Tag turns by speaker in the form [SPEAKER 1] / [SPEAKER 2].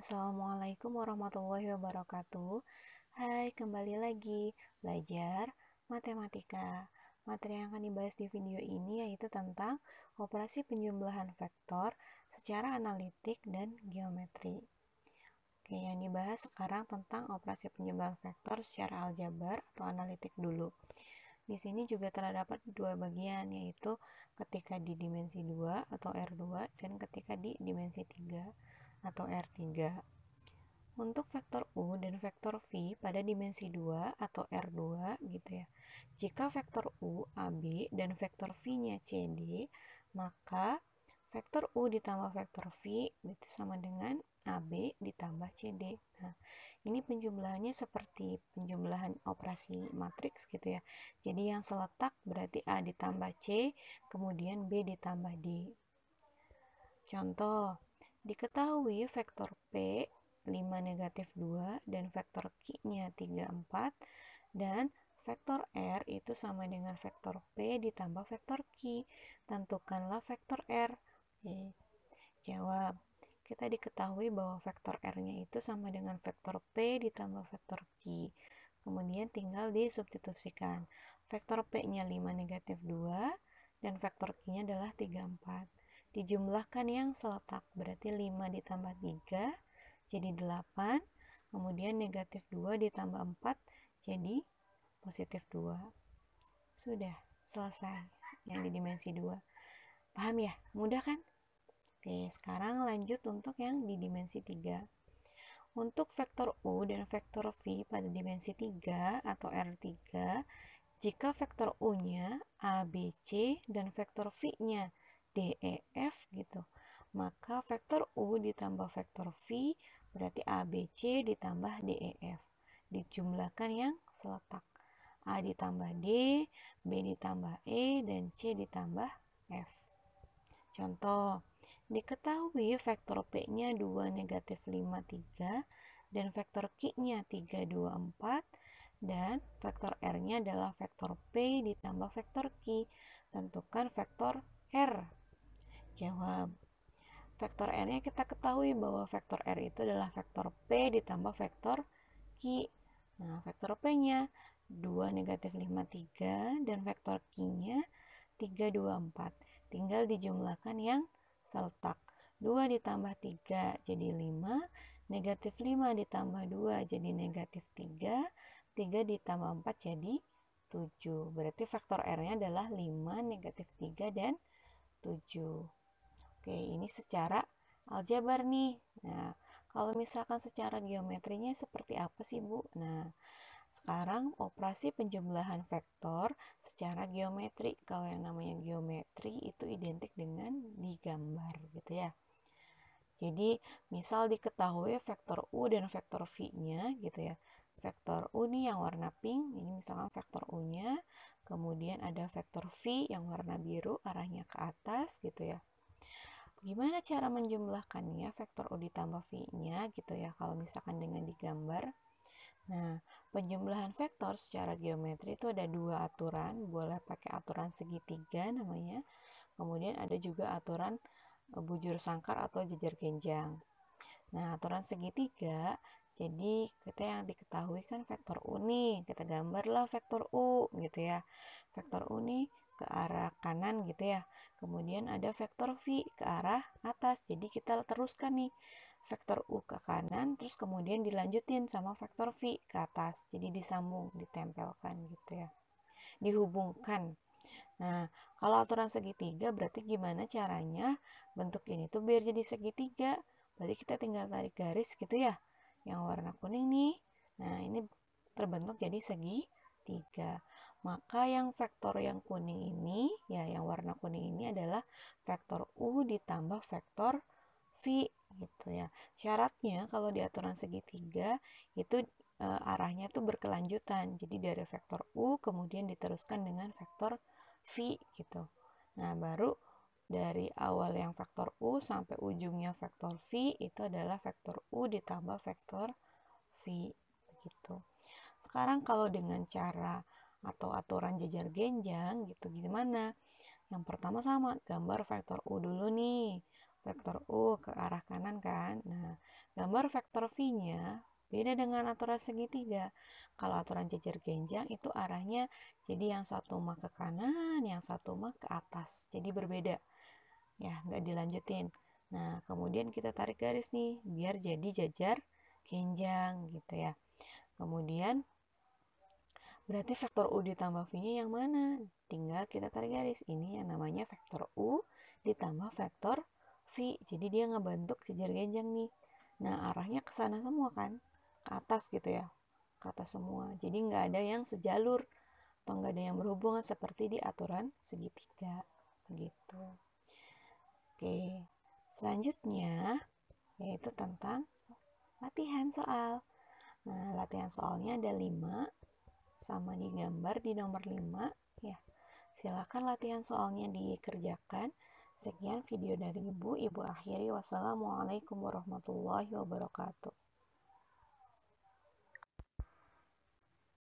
[SPEAKER 1] Assalamualaikum warahmatullahi wabarakatuh. Hai, kembali lagi belajar matematika. Materi yang akan dibahas di video ini yaitu tentang operasi penjumlahan vektor secara analitik dan geometri. Oke, yang dibahas sekarang tentang operasi penjumlahan vektor secara aljabar atau analitik dulu. Di sini juga terdapat dua bagian, yaitu ketika di dimensi 2 atau R2 dan ketika di dimensi 3 atau R3. Untuk vektor U dan vektor V pada dimensi 2 atau R2 gitu ya. Jika vektor U AB dan vektor V-nya CD, maka vektor U ditambah vektor V itu sama dengan AB ditambah CD. Nah, ini penjumlahannya seperti penjumlahan operasi matriks gitu ya. Jadi yang seletak berarti A ditambah C, kemudian B ditambah D. Contoh, diketahui vektor P 5 negatif 2 dan vektor Q-nya 3, 4 dan vektor R itu sama dengan vektor P ditambah vektor Q. Tentukanlah vektor R. Oke. Jawab. Kita diketahui bahwa vektor R-nya itu sama dengan vektor P ditambah vektor Q. Kemudian tinggal disubstitusikan. Vektor P-nya 5 negatif 2 dan vektor Q-nya adalah 3, 4. Dijumlahkan yang seletak, berarti 5 ditambah 3 jadi 8, kemudian negatif 2 ditambah 4 jadi positif 2. Sudah selesai yang di dimensi 2. Paham ya? Mudah kan? Oke, sekarang lanjut untuk yang di dimensi 3. Untuk vektor U dan vektor V pada dimensi 3 atau R3, jika vektor U-nya ABC dan vektor V-nya DEF gitu, maka vektor U ditambah vektor V berarti ABC ditambah DEF. Dijumlahkan yang seletak. A ditambah D, B ditambah E, dan C ditambah F. Contoh, diketahui vektor P-nya 2, negatif 5, 3, dan vektor Q-nya 3, 2, 4, dan vektor R-nya adalah vektor P ditambah vektor Q. Tentukan vektor R. Jawab. Vektor R-nya kita ketahui bahwa vektor R itu adalah vektor P ditambah vektor Q. Nah, vektor P-nya 2, negatif 5, 3, dan vektor Q-nya 3, 2, 4. Tinggal dijumlahkan yang seletak. 2 ditambah 3 jadi 5, negatif 5 ditambah 2 jadi negatif 3, 3 ditambah 4 jadi 7. Berarti vektor R-nya adalah 5, negatif 3, dan 7. Oke, ini secara aljabar nih. Nah, kalau misalkan secara geometrinya seperti apa sih, Bu? Nah, sekarang operasi penjumlahan vektor secara geometri. Kalau yang namanya geometri itu identik dengan digambar gitu ya. Jadi, misal diketahui vektor U dan vektor V-nya gitu ya. Vektor U nih yang warna pink, ini misalkan vektor U-nya. Kemudian ada vektor V yang warna biru, arahnya ke atas gitu ya. Gimana cara menjumlahkannya vektor U ditambah V-nya gitu ya kalau misalkan dengan digambar. Nah, penjumlahan vektor secara geometri itu ada dua aturan, boleh pakai aturan segitiga namanya. Kemudian ada juga aturan bujur sangkar atau jejer genjang. Nah, aturan segitiga, jadi kita yang diketahui kan vektor U nih, kita gambarlah vektor U gitu ya. Vektor U nih ke arah kanan gitu ya. Kemudian ada vektor V ke arah atas. Jadi kita teruskan nih vektor U ke kanan, terus kemudian dilanjutin sama vektor V ke atas. Jadi disambung, ditempelkan gitu ya. Dihubungkan. Nah, kalau aturan segitiga berarti gimana caranya bentuk ini tuh biar jadi segitiga? Berarti kita tinggal tarik garis gitu ya. Yang warna kuning nih. Nah, ini terbentuk jadi segitiga. Maka yang vektor yang kuning ini, ya yang warna kuning ini adalah vektor U ditambah vektor V gitu ya. Syaratnya kalau di aturan segitiga itu arahnya tuh berkelanjutan. Jadi dari vektor U kemudian diteruskan dengan vektor V gitu. Nah, baru dari awal yang vektor U sampai ujungnya vektor V itu adalah vektor U ditambah vektor V begitu. Sekarang kalau dengan cara atau aturan jejer genjang gitu gimana? Yang pertama sama, gambar vektor U dulu nih. Vektor U ke arah kanan kan. Nah, gambar vektor V-nya beda dengan aturan segitiga. Kalau aturan jajar genjang itu arahnya jadi yang satu mah ke kanan, yang satu mah ke atas. Jadi berbeda. Ya, nggak dilanjutin. Nah, kemudian kita tarik garis nih, biar jadi jajar genjang gitu ya. Kemudian, berarti vektor U ditambah V-nya yang mana? Tinggal kita tarik garis. Ini yang namanya vektor U ditambah vektor V. Jadi dia ngebentuk jajar genjang nih. Nah, arahnya ke sana semua kan? Ke atas gitu ya. Ke atas semua. Jadi nggak ada yang sejalur atau nggak ada yang berhubungan seperti di aturan segitiga. Begitu. Oke, selanjutnya yaitu tentang latihan soal. Nah, latihan soalnya ada 5, sama digambar di nomor 5 ya. Silakan latihan soalnya dikerjakan. Sekian video dari Ibu akhiri. Wassalamualaikum warahmatullahi wabarakatuh.